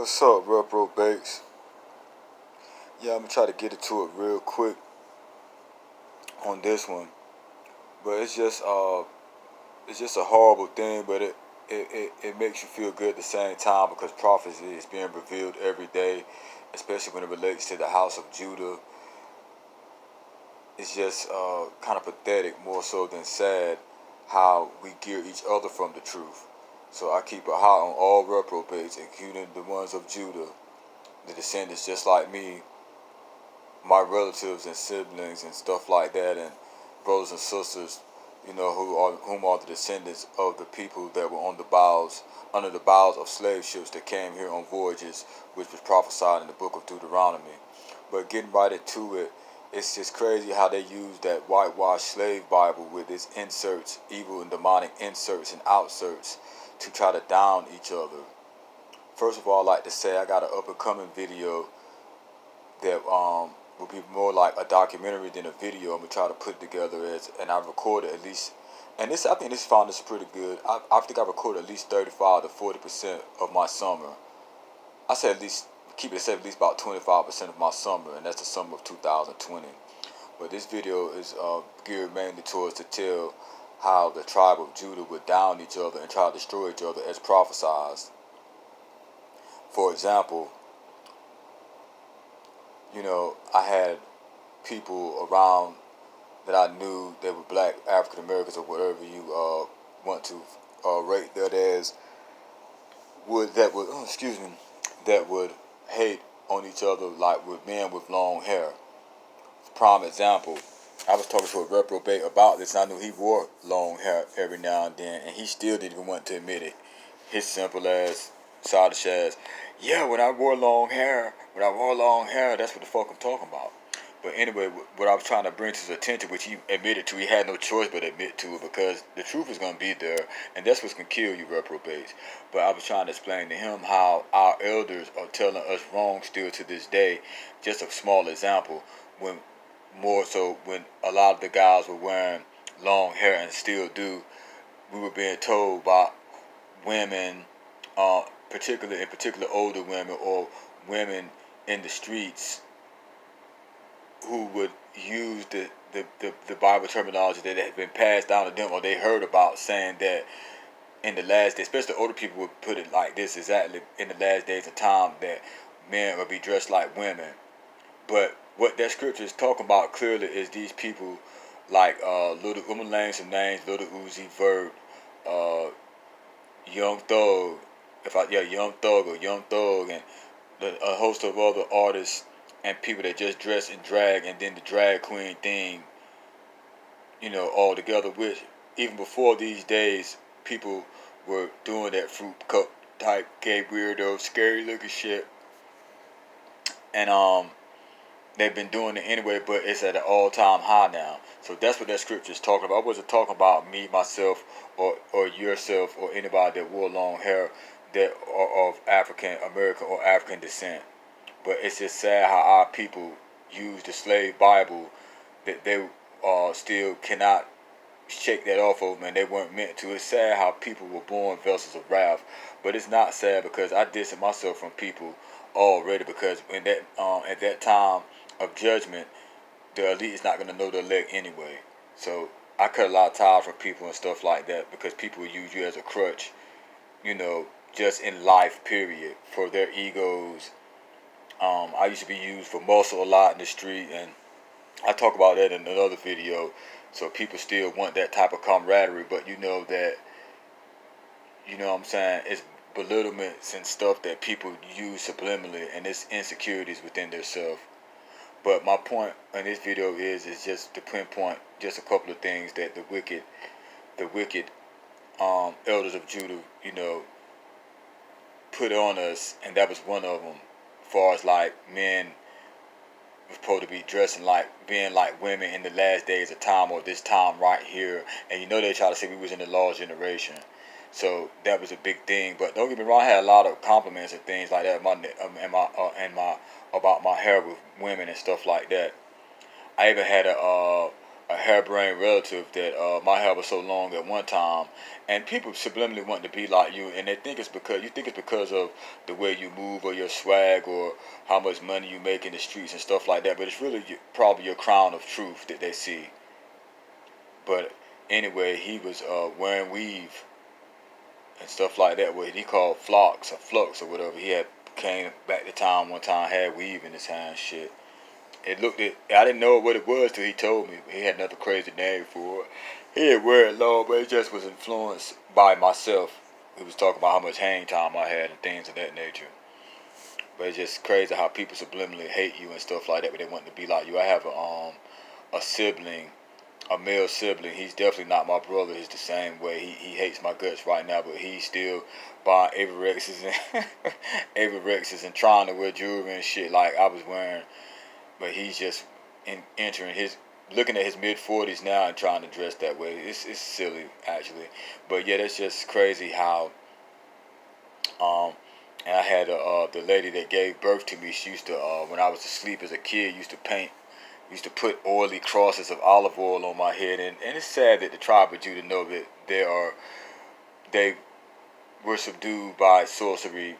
What's up, reprobates? Yeah, I'm gonna try to get into it real quick on this one, but it's just a horrible thing, but it makes you feel good at the same time because prophecy is being revealed every day, especially when it relates to the house of Judah. It's just kind of pathetic, more so than sad, how we gear each other from the truth. So I keep a eye on all reprobates, including the ones of Judah, the descendants just like me, my relatives and siblings and stuff like that, and brothers and sisters, whom are the descendants of the people that were on the bows, under the bows of slave ships that came here on voyages, which was prophesied in the book of Deuteronomy. But getting right into it, it's just crazy how they use that whitewashed slave Bible with its inserts, evil and demonic inserts and outserts, to try to down each other. First of all, I'd like to say I got an up and coming video that will be more like a documentary than a video. I'm gonna try to put it together and I recorded at least, and I think this found this pretty good. I think I recorded at least 35 to 40% of my summer. I said at least keep it safe, at least about 25% of my summer, and that's the summer of 2020. But this video is geared mainly towards to tell how the tribe of Judah would down each other and try to destroy each other as prophesied. For example, I had people around that I knew that were black African Americans or whatever you want to rate that as, that would hate on each other like with men with long hair. Prime example, I was talking to a reprobate about this, and I knew he wore long hair every now and then, and he still didn't even want to admit it. His simple ass, childish ass, yeah, when I wore long hair, that's what the fuck I'm talking about. But anyway, what I was trying to bring to his attention, which he admitted to, he had no choice but admit to it because the truth is going to be there, and that's what's going to kill you reprobates. But I was trying to explain to him how our elders are telling us wrong still to this day. Just a small example, when a lot of the guys were wearing long hair and still do, we were being told by women, particularly older women or women in the streets, who would use the Bible terminology that had been passed down to them or they heard about, saying that in the last days, especially older people would put it like this, exactly, in the last days of time that men would be dressed like women. But what that scripture is talking about clearly is these people like I'm gonna name some names: Lil Uzi Vert, Young Thug, Young Thug, and a host of other artists and people that just dress in drag, and then the drag queen thing, all together. Which even before these days, people were doing that fruit cup type gay weirdo, scary looking shit, and they've been doing it anyway, but it's at an all-time high now. So that's what that scripture is talking about. I wasn't talking about me, myself, or yourself, or anybody that wore long hair that are of African American or African descent. But it's just sad how our people use the slave Bible, that they still cannot shake that off of them, and they weren't meant to. It's sad how people were born vessels of wrath, but it's not sad because I distance myself from people already, because in that at that time of judgment, the elite is not going to know the elect anyway. So I cut a lot of ties from people and stuff like that, because people use you as a crutch, just in life, period, for their egos. I used to be used for muscle a lot in the street, and I talk about that in another video. So people still want that type of camaraderie, but that, what I'm saying, it's belittlements and stuff that people use subliminally, and it's insecurities within themselves. But my point in this video is just to pinpoint just a couple of things that the wicked elders of Judah, put on us, and that was one of them. As far as like men were supposed to be dressing like, being like women in the last days of time, or this time right here, and they try to say we was in the lost generation. So that was a big thing. But don't get me wrong, I had a lot of compliments and things like that about my hair with women and stuff like that. I even had a a harebrained relative that my hair was so long at one time, and people subliminally want to be like you, and they think it's because you think it's because of the way you move or your swag or how much money you make in the streets and stuff like that. But it's really probably your crown of truth that they see. But anyway, he was wearing weave and stuff like that. What he called flocks or flux or whatever. He had came back to town one time, had weave in his hand, shit. It looked it. I didn't know what it was till he told me. He had another crazy name for it. He didn't wear it long, but it just was influenced by myself. He was talking about how much hang time I had and things of that nature. But it's just crazy how people subliminally hate you and stuff like that, but they want to be like you. I have a sibling, a male sibling. He's definitely not my brother. He's the same way. He hates my guts right now, but he's still buying Avirexes and Avirexes and trying to wear jewelry and shit like I was wearing. But he's just entering his, looking at his mid 40s now and trying to dress that way. It's silly actually, but yeah, that's just crazy how. Um, and I had the lady that gave birth to me. She used to when I was asleep as a kid, used to put oily crosses of olive oil on my head, and it's sad that the tribe of Judah know that they were subdued by sorcery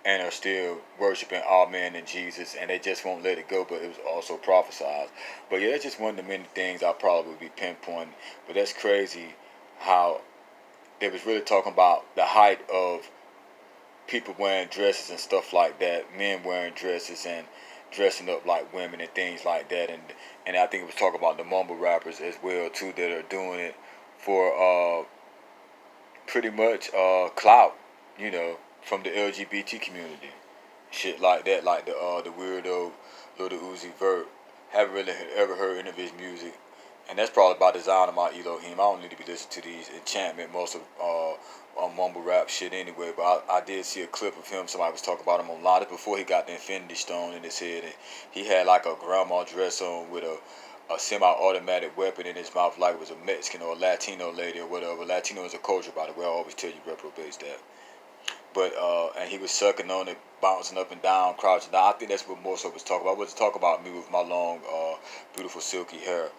and are still worshiping our man and Jesus, and they just won't let it go. But it was also prophesied. But yeah, that's just one of the many things I probably would be pinpointing. But that's crazy how they was really talking about the height of people wearing dresses and stuff like that, men wearing dresses and dressing up like women and things like that, and I think it was talking about the mumble rappers as well too that are doing it for pretty much clout, you know, from the LGBT community, shit like that, like the weirdo Lil Uzi Vert. Haven't really ever heard any of his music, and that's probably by design of my Elohim. I don't need to be listening to these enchantment, most of mumble rap shit anyway. But I did see a clip of him. Somebody was talking about him online. This before he got the Infinity Stone in his head, and he had like a grandma dress on with a semi-automatic weapon in his mouth, like it was a Mexican or a Latino lady or whatever. Latino is a culture, by the way. I always tell you reprobates that. But and he was sucking on it, bouncing up and down, crouching down. I think that's what more so was talking about. I was talking about me with my long, beautiful silky hair,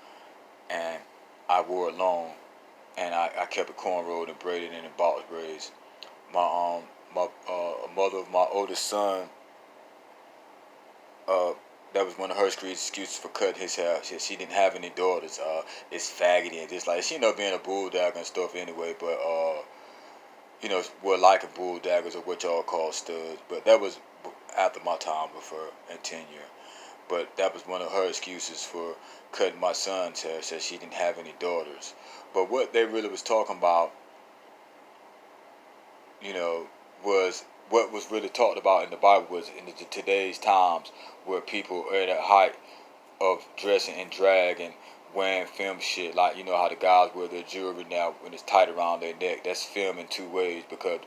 and I wore it long, and I kept it cornrowed and braided in box braids. My mother of my oldest son, uh, that was one of her excuses for cutting his hair. She didn't have any daughters. It's faggoty and just like she ended up being a bulldog and stuff anyway. But you know, were like a bulldaggers or what y'all call studs. But that was after my time with her and tenure. But that was one of her excuses for cutting my son's hair. Said she didn't have any daughters. But what they really was talking about, you know, was what was really talked about in the Bible was in today's times where people are at a height of dressing in drag and wearing film shit. Like, you know how the guys wear their jewelry now when it's tight around their neck. That's film in two ways because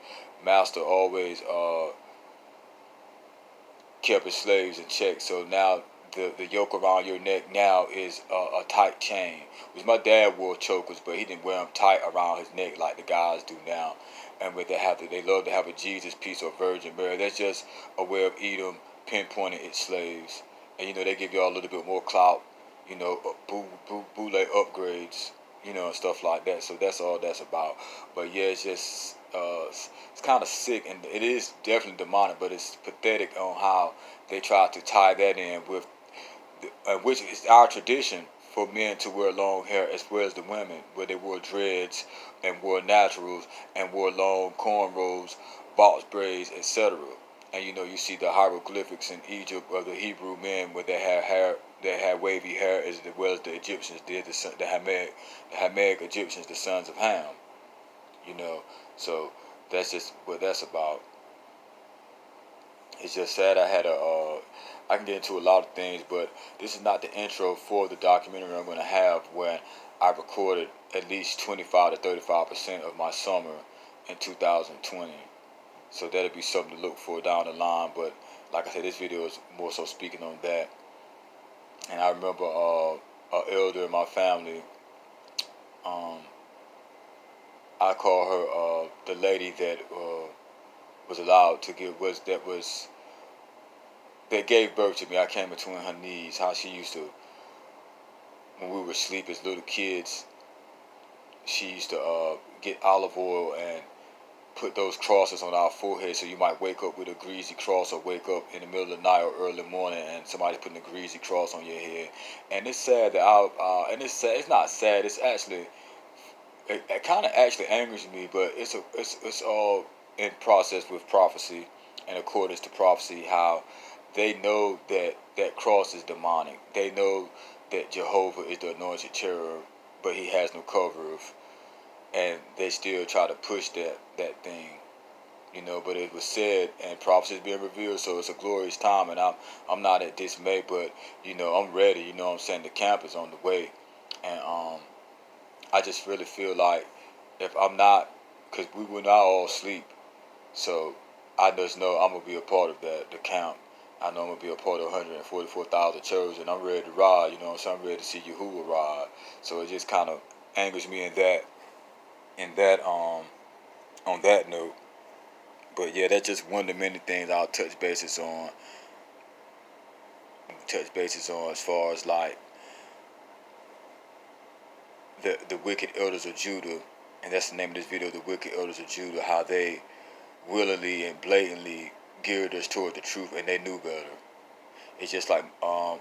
master always kept his slaves in check. So now the yoke around your neck now is a tight chain. Which my dad wore chokers, but he didn't wear them tight around his neck like the guys do now. And when they love to have a Jesus piece or Virgin Mary. That's just a way of Edom pinpointing its slaves. And you know they give y'all a little bit more clout. You know, boule upgrades. You know, and stuff like that. So that's all that's about. But yeah, it's just it's kind of sick, and it is definitely demonic. But it's pathetic on how they try to tie that in with, which is our tradition for men to wear long hair as well as the women, where they wore dreads and wore naturals and wore long cornrows, box braids, etc. And you know, you see the hieroglyphics in Egypt of the Hebrew men where they had hair, they had wavy hair as well as the Egyptians did, the Hamaic Egyptians, the sons of Ham. You know, so that's just what that's about. It's just sad. I can get into a lot of things, but this is not the intro for the documentary I'm going to have when I recorded at least 25 to 35% of my summer in 2020. So that'll be something to look for down the line. But like I said, this video is more so speaking on that. And I remember an elder in my family. Um, I call her the lady that was allowed to give that gave birth to me. I came between her knees. How she used to when we were asleep as little kids, she used to get olive oil and put those crosses on our forehead, so you might wake up with a greasy cross, or wake up in the middle of the night or early morning and somebody putting a greasy cross on your head. And it's sad that and it's sad. It's not sad. It's actually, it kind of actually angers me, but it's all in process with prophecy and accordance to prophecy, how they know that that cross is demonic. They know that Jehovah is the anointed cherub, but he has no cover of, and they still try to push that thing, but it was said and prophecy is being revealed, so it's a glorious time, and I'm not at dismay, but I'm ready. What I'm saying, the camp is on the way, and I just really feel like, if I'm not, because we will not all sleep, so I just know I'm gonna be a part of that, the camp. I know I'm gonna be a part of 144,000 churches, and I'm ready to ride. So I'm ready to see Yahuwah ride. So it just kind of angers me in that on that note. But yeah, that's just one of the many things I'll touch bases on as far as like the wicked elders of Judah, and that's the name of this video, the wicked elders of Judah, how they willingly and blatantly geared us toward the truth, and they knew better. It's just like a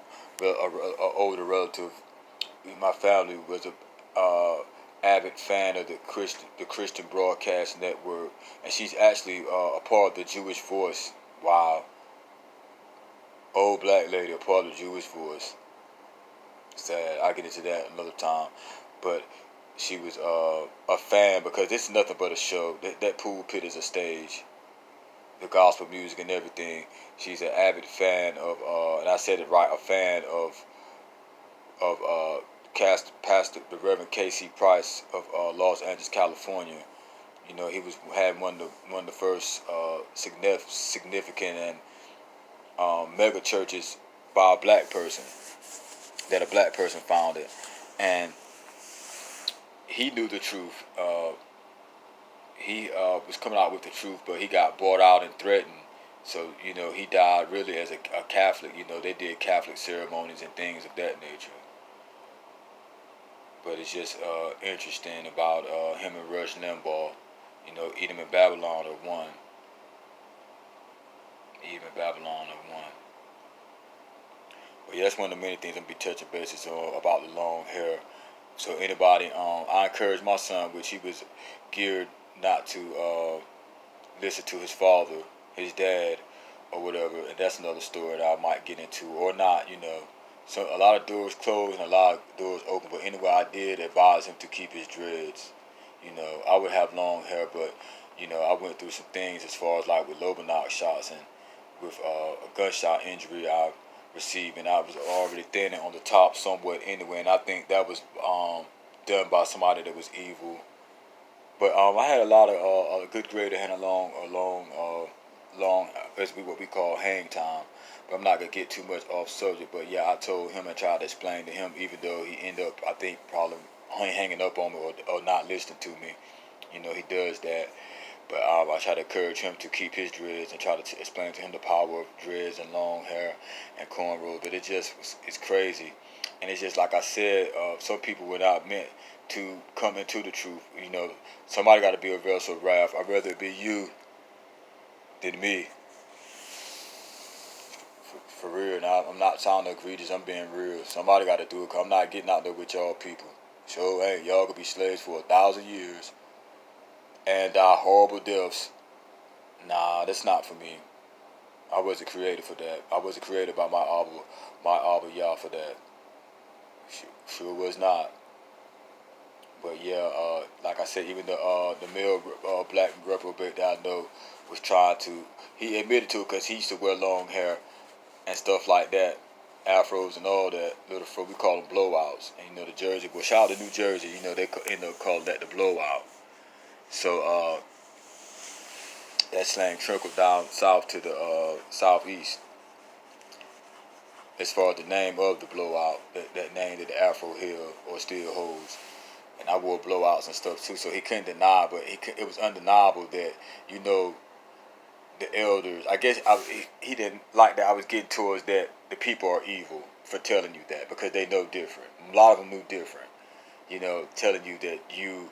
older relative. My family was a avid fan of the Christian Broadcast Network, and she's actually a part of the Jewish Voice. Wow, old black lady, a part of the Jewish Voice. Sad. I'll get into that another time. But she was a fan, because this is nothing but a show. That pulpit is a stage. The gospel music and everything. She's an avid fan of, and I said it right, a fan of Pastor the Reverend Casey Price of Los Angeles, California. He had one of the first significant and mega churches by a black person, that a black person founded, and he knew the truth. He was coming out with the truth, but he got bought out and threatened. So he died really as a Catholic. They did Catholic ceremonies and things of that nature. But it's just interesting about him and Rush Limbaugh. Edom and Babylon are one. Edom and Babylon are one. But yeah, that's one of the many things I'm gonna be touching bases on about the long hair. So anybody, I encourage my son, which he was geared not to listen to his father, his dad, or whatever, and that's another story that I might get into, or not. So a lot of doors closed and a lot of doors open, but anyway, I did advise him to keep his dreads. I would have long hair, but I went through some things as far as like with Lobonox shots, and with a gunshot injury I received, and I was already thinning on the top somewhat anyway, and I think that was done by somebody that was evil. But I had a lot of a good grade and a long, as what we call hang time. But I'm not gonna get too much off subject. But yeah, I told him and tried to explain to him, even though he ended up, I think, probably hanging up on me, or not listening to me. He does that. But I try to encourage him to keep his dreads, and try to explain to him the power of dreads and long hair and cornrows. But it's crazy. And it's just like I said, some people were not meant to come into the truth. Somebody got to be a vessel of wrath. I'd rather it be you than me. For real. Now, I'm not sounding egregious. I'm being real. Somebody got to do it, 'cause I'm not getting out there with y'all people. So, hey, y'all could be slaves for 1,000 years and die horrible deaths. Nah, that's not for me. I wasn't created for that. I wasn't created by my Abba Yah for that. Sure was not. But yeah, like I said, even the male black reprobate that I know was trying to. He admitted to it, because he used to wear long hair and stuff like that, afros and all that. We call them blowouts. And the Jersey. Well, shout out to New Jersey. They end up calling that the blowout. So that slang trickled down south to the southeast. As far as the name of the blowout, that name that the Afro held or still holds. And I wore blowouts and stuff too, so he couldn't deny, but it was undeniable that the elders. I guess he didn't like that I was getting towards that the people are evil for telling you that, because they know different. a lot of them knew different. You know, telling you that you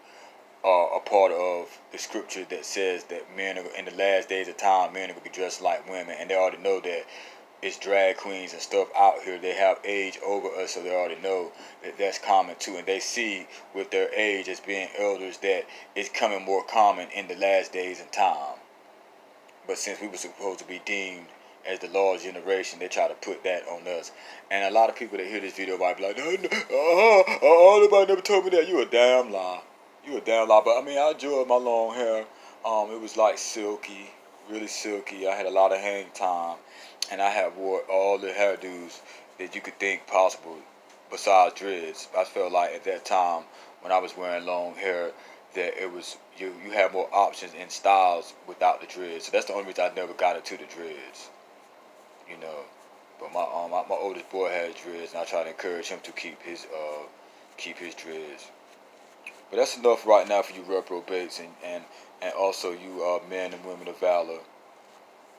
are a part of the scripture that says that men are, in the last days of time, men are going to be dressed like women. And they already know that it's drag queens and stuff out here. They have age over us, so they already know that that's common too. And they see with their age as being elders that it's coming more common in the last days and time. But since we were supposed to be deemed as the Lord's generation, they try to put that on us. And a lot of people that hear this video might be like, nobody never told me that. You a damn lie. You a damn lie. But I mean, I enjoyed my long hair. It was like silky, really silky. I had a lot of hang time. And I had wore all the hairdos that you could think possible besides dreads. I felt like at that time when I was wearing long hair that it was you have more options and styles without the dreads. So that's the only reason I never got into the dreads. You know. But my oldest boy had dreads, and I try to encourage him to keep his dreads. But that's enough right now for you reprobates and also you men and women of valor.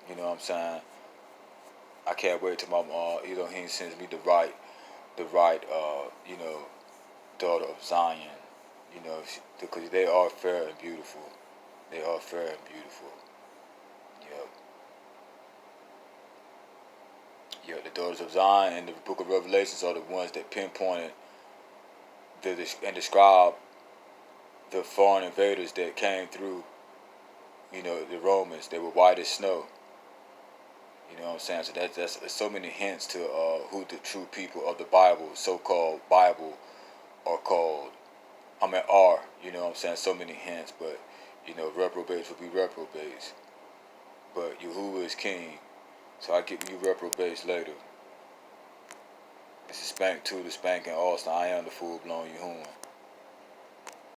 You know what I'm saying? I can't wait till my Elohim sends me the right daughter of Zion. You know, because they are fair and beautiful. They are fair and beautiful. Yep. Yeah, the daughters of Zion in the book of Revelations are the ones that pinpointed and describe the foreign invaders that came through. You know, the Romans. They were white as snow. You know what I'm saying? So that's so many hints to who the true people of the Bible, so-called Bible, are called. Are. You know what I'm saying? So many hints, but you know, reprobates will be reprobates. But Yahuwah is king. So I get you reprobates later. This is Spank 2, the Spanking Austin. I am the full-blown Yahuwah.